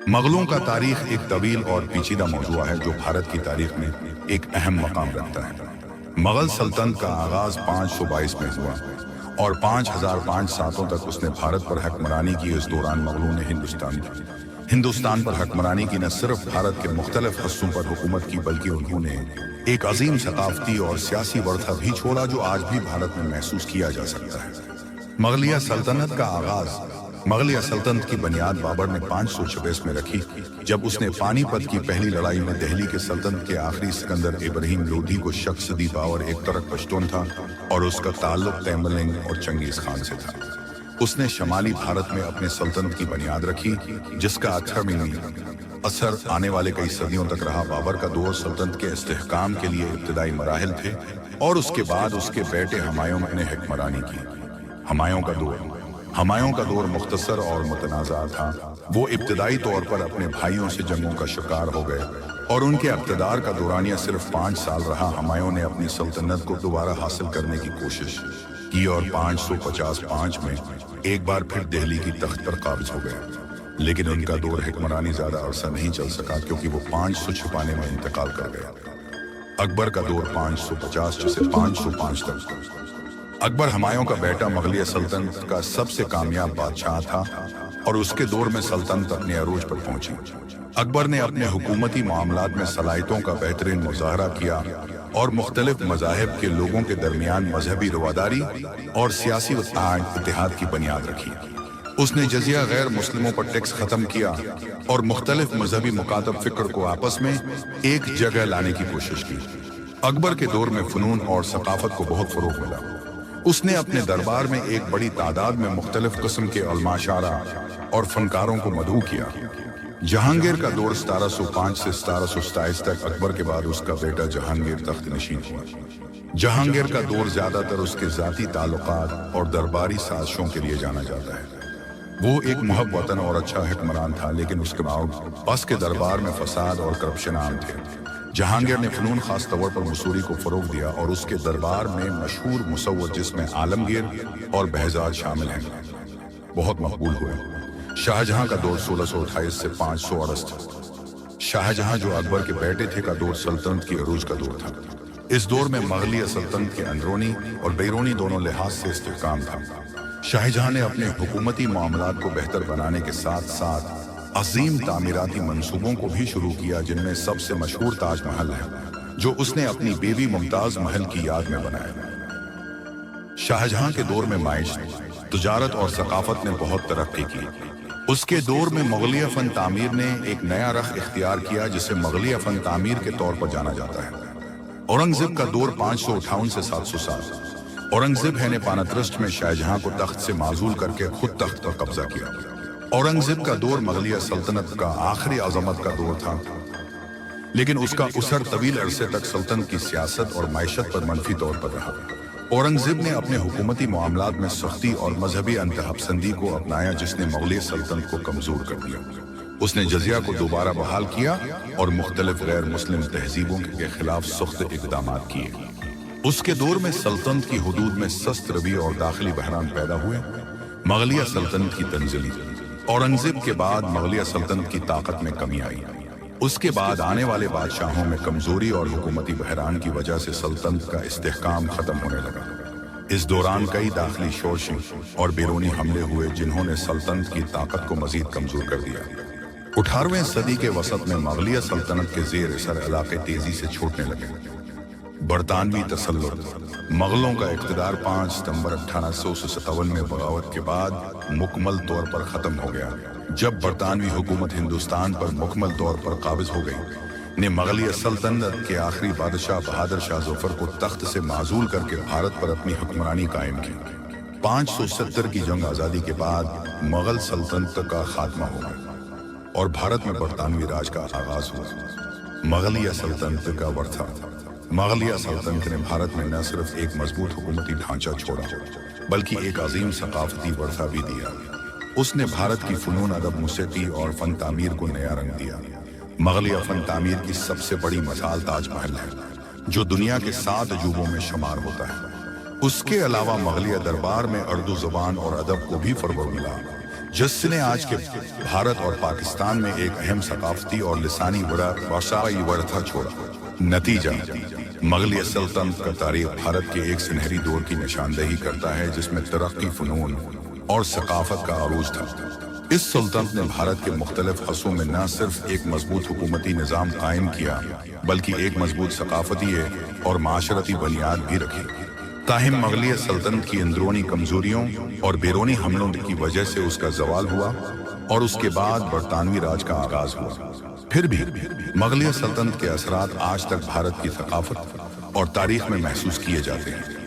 مغلوں کا تاریخ ایک طویل اور پیچیدہ موضوع ہے جو بھارت کی تاریخ میں ایک اہم مقام رکھتا ہے۔ مغل سلطنت کا آغاز 522 میں ہوا اور 5005 سالوں تک اس نے بھارت پر حکمرانی کی۔ اس دوران مغلوں نے ہندوستان پر حکمرانی کی۔ نہ صرف بھارت کے مختلف حصوں پر حکومت کی بلکہ انہوں نے ایک عظیم ثقافتی اور سیاسی ورثہ بھی چھوڑا جو آج بھی بھارت میں محسوس کیا جا سکتا ہے۔ مغلیہ سلطنت کا آغاز۔ مغلیہ سلطنت کی بنیاد بابر نے 526 میں رکھی جب اس نے پانی پت کی پہلی لڑائی میں دہلی کے سلطنت کے آخری سکندر ابراہیم لودھی کو شکست دی۔ بابر ایک ترک پشتون تھا اور اس کا تعلق تیملنگ اور چنگیز خان سے تھا۔ اس نے شمالی بھارت میں اپنے سلطنت کی بنیاد رکھی جس کا اثر آنے والے کئی صدیوں تک رہا۔ بابر کا دور سلطنت کے استحکام کے لیے ابتدائی مراحل تھے اور اس کے بعد اس کے بیٹے ہمایوں نے حکمرانی کی۔ ہمایوں کا دور مختصر اور متنازع تھا۔ وہ ابتدائی طور پر اپنے بھائیوں سے جنگوں کا شکار ہو گئے اور ان کے اقتدار کا دورانیہ صرف 5 سال رہا۔ ہمایوں نے اپنی سلطنت کو دوبارہ حاصل کرنے کی کوشش کی اور 555 میں ایک بار پھر دہلی کی تخت پر قابض ہو گئے، لیکن ان کا دور حکمرانی زیادہ عرصہ نہیں چل سکا کیونکہ وہ 556 میں انتقال کر گیا۔ اکبر کا دور 550 سے 505 تک۔ اکبر ہمایوں کا بیٹا مغلیہ سلطنت کا سب سے کامیاب بادشاہ تھا اور اس کے دور میں سلطنت اپنے عروج پر پہنچی۔ اکبر نے اپنے حکومتی معاملات میں صلاحیتوں کا بہترین مظاہرہ کیا اور مختلف مذاہب کے لوگوں کے درمیان مذہبی رواداری اور سیاسی اتحاد کی بنیاد رکھی۔ اس نے جزیہ غیر مسلموں پر ٹیکس ختم کیا اور مختلف مذہبی مکاتب فکر کو آپس میں ایک جگہ لانے کی کوشش کی۔ اکبر کے دور میں فنون اور ثقافت کو بہت فروغ ملا۔ اس نے اپنے دربار میں ایک بڑی تعداد میں مختلف قسم کے علماء، شاعراء اور فنکاروں کو مدعو کیا۔ جہانگیر کا دور 1705 سے 1727 تک۔ اکبر کے بعد اس کا بیٹا جہانگیر تخت نشین ہوا۔ جہانگیر کا دور زیادہ تر اس کے ذاتی تعلقات اور درباری سازشوں کے لیے جانا جاتا ہے۔ وہ ایک محب وطن اور اچھا حکمران تھا لیکن اس کے دربار میں فساد اور کرپشن عام تھے۔ جہانگیر نے فنون، خاص طور پر مصوری کو فروغ دیا اور اس کے دربار میں مشہور مصور جس میں عالمگیر اور بہزاد شامل ہیں بہت مقبول ہوئے۔ شاہجہاں کا دور 1628 سے 568۔ شاہجہاں جو اکبر کے بیٹے تھے کا دور سلطنت کی عروج کا دور تھا۔ اس دور میں مغلیہ سلطنت کے اندرونی اور بیرونی دونوں لحاظ سے استحکام تھا۔ شاہجہاں نے اپنے حکومتی معاملات کو بہتر بنانے کے ساتھ ساتھ عظیم تعمیراتی منصوبوں کو بھی شروع کیا جن میں سب سے مشہور تاج محل ہے جو اس نے اپنی بیوی ممتاز محل کی یاد میں بنایا۔ شاہجہاں کے دور میں معیشت، تجارت اور ثقافت نے بہت ترقی کی۔ اس کے دور میں مغلیہ فن تعمیر نے ایک نیا رخ اختیار کیا جسے مغلیہ فن تعمیر کے طور پر جانا جاتا ہے۔ اورنگزیب کا دور 558 سے 707۔ اورنگزیب نے پانترسٹ میں شاہجہاں کو تخت سے معزول کر کے خود تخت پر قبضہ کیا۔ اورنگزیب کا دور مغلیہ سلطنت کا آخری عظمت کا دور تھا لیکن اس کا اثر طویل عرصے تک سلطنت کی سیاست اور معیشت پر منفی طور پر رہا۔ اورنگزیب نے اپنے حکومتی معاملات میں سختی اور مذہبی انتہا پسندی کو اپنایا جس نے مغلیہ سلطنت کو کمزور کر دیا۔ اس نے جزیہ کو دوبارہ بحال کیا اور مختلف غیر مسلم تہذیبوں کے خلاف سخت اقدامات کیے۔ اس کے دور میں سلطنت کی حدود میں سست روی اور داخلی بحران پیدا ہوئے۔ مغلیہ سلطنت کی تنزلی۔ اورنگزیب کے بعد مغلیہ سلطنت کی طاقت میں کمی آئی۔ اس کے بعد آنے والے بادشاہوں میں کمزوری اور حکومتی بحران کی وجہ سے سلطنت کا استحکام ختم ہونے لگا۔ اس دوران کئی داخلی شورشیں اور بیرونی حملے ہوئے جنہوں نے سلطنت کی طاقت کو مزید کمزور کر دیا۔ 18ویں صدی کے وسط میں مغلیہ سلطنت کے زیر اثر علاقے تیزی سے چھوٹنے لگے۔ برطانوی تسلط۔ مغلوں کا اقتدار 5 ستمبر 1857 میں بغاوت کے بعد مکمل طور پر ختم ہو گیا۔ جب برطانوی حکومت ہندوستان پر مکمل طور پر قابض ہو گئی نے مغلیہ سلطنت کے آخری بادشاہ بہادر شاہ ظفر کو تخت سے معزول کر کے بھارت پر اپنی حکمرانی قائم کی۔ 570 کی جنگ آزادی کے بعد مغل سلطنت کا خاتمہ ہو گیا اور بھارت میں برطانوی راج کا آغاز ہوا۔ مغلیہ سلطنت کا ورثہ۔ مغلیہ سلطنت نے بھارت میں نہ صرف ایک مضبوط حکومتی ڈھانچہ چھوڑا بلکہ ایک عظیم ثقافتی ورثہ بھی دیا۔ اس نے بھارت کی فنون، ادب، موسیقی اور فن تعمیر کو نیا رنگ دیا۔ مغلیہ فن تعمیر کی سب سے بڑی مثال تاج محل ہے جو دنیا کے 7 عجوبوں میں شمار ہوتا ہے۔ اس کے علاوہ مغلیہ دربار میں اردو زبان اور ادب کو بھی فروغ ملا جس نے آج کے بھارت اور پاکستان میں ایک اہم ثقافتی اور لسانی ورثہ چھوڑا۔ نتیجہ، مغلیہ سلطنت کا تاریخ بھارت کے ایک سنہری دور کی نشاندہی کرتا ہے جس میں ترقی، فنون اور ثقافت کا عروج تھا۔ اس سلطنت نے بھارت کے مختلف حصوں میں نہ صرف ایک مضبوط حکومتی نظام قائم کیا بلکہ ایک مضبوط ثقافتی اور معاشرتی بنیاد بھی رکھی۔ تاہم مغلیہ سلطنت کی اندرونی کمزوریوں اور بیرونی حملوں کی وجہ سے اس کا زوال ہوا اور اس کے بعد برطانوی راج کا آغاز ہوا۔ پھر بھی مغلیہ سلطنت کے اثرات آج تک بھارت کی ثقافت اور تاریخ میں محسوس کیے جاتے ہیں۔